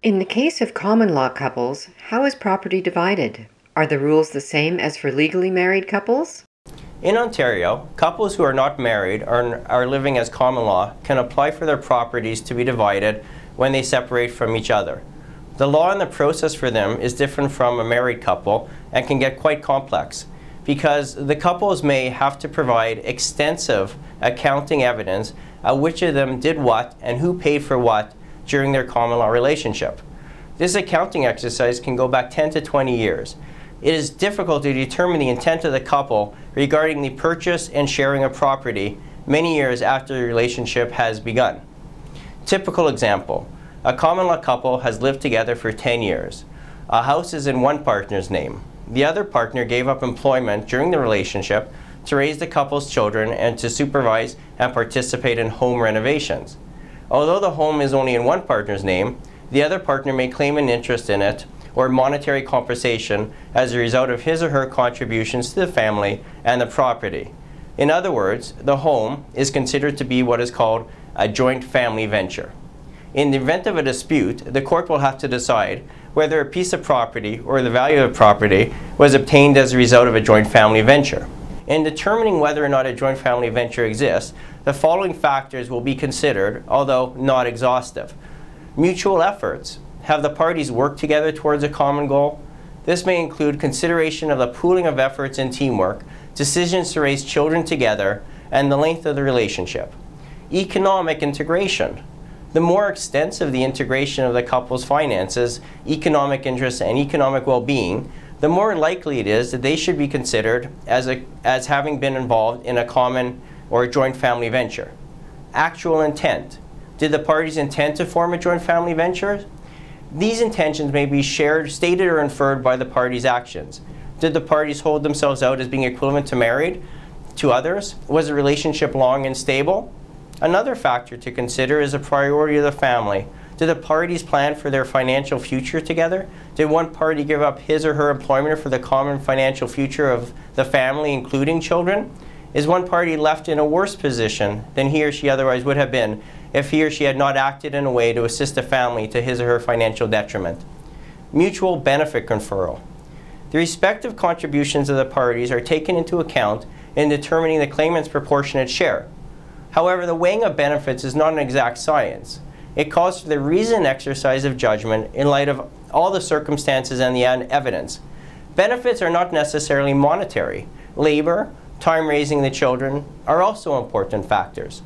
In the case of common law couples, how is property divided? Are the rules the same as for legally married couples? In Ontario, couples who are not married or are living as common law can apply for their properties to be divided when they separate from each other. The law and the process for them is different from a married couple and can get quite complex because the couples may have to provide extensive accounting evidence of which of them did what and who paid for what during their common law relationship. This accounting exercise can go back 10 to 20 years. It is difficult to determine the intent of the couple regarding the purchase and sharing of property many years after the relationship has begun. Typical example, a common law couple has lived together for 10 years. A house is in one partner's name. The other partner gave up employment during the relationship to raise the couple's children and to supervise and participate in home renovations. Although the home is only in one partner's name, the other partner may claim an interest in it or monetary compensation as a result of his or her contributions to the family and the property. In other words, the home is considered to be what is called a joint family venture. In the event of a dispute, the court will have to decide whether a piece of property or the value of property was obtained as a result of a joint family venture. In determining whether or not a joint family venture exists, the following factors will be considered, although not exhaustive. Mutual efforts. Have the parties worked together towards a common goal? This may include consideration of the pooling of efforts and teamwork, decisions to raise children together, and the length of the relationship. Economic integration. The more extensive the integration of the couple's finances, economic interests, and economic well-being, the more likely it is that they should be considered as having been involved in a common or joint family venture. Actual intent. Did the parties intend to form a joint family venture? These intentions may be shared, stated, or inferred by the parties' actions. Did the parties hold themselves out as being equivalent to married to others? Was the relationship long and stable? Another factor to consider is the priority of the family. Did the parties plan for their financial future together? Did one party give up his or her employment for the common financial future of the family, including children? Is one party left in a worse position than he or she otherwise would have been if he or she had not acted in a way to assist the family to his or her financial detriment? Mutual benefit conferral. The respective contributions of the parties are taken into account in determining the claimant's proportionate share. However, the weighing of benefits is not an exact science. It calls for the reasoned exercise of judgment in light of all the circumstances and the evidence. Benefits are not necessarily monetary. Labor, time raising the children are also important factors.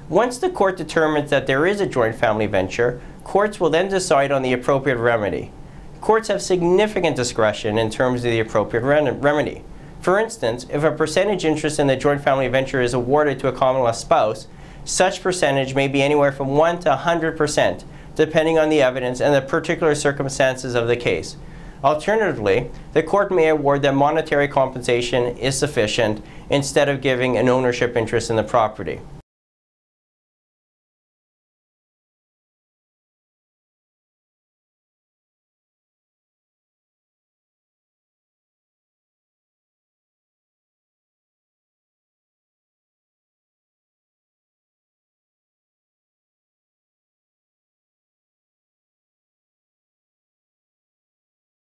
Once the court determines that there is a joint family venture, courts will then decide on the appropriate remedy. Courts have significant discretion in terms of the appropriate remedy. For instance, if a percentage interest in the joint family venture is awarded to a common law spouse, such percentage may be anywhere from 1 to 100%, depending on the evidence and the particular circumstances of the case. Alternatively, the court may award that monetary compensation is sufficient instead of giving an ownership interest in the property.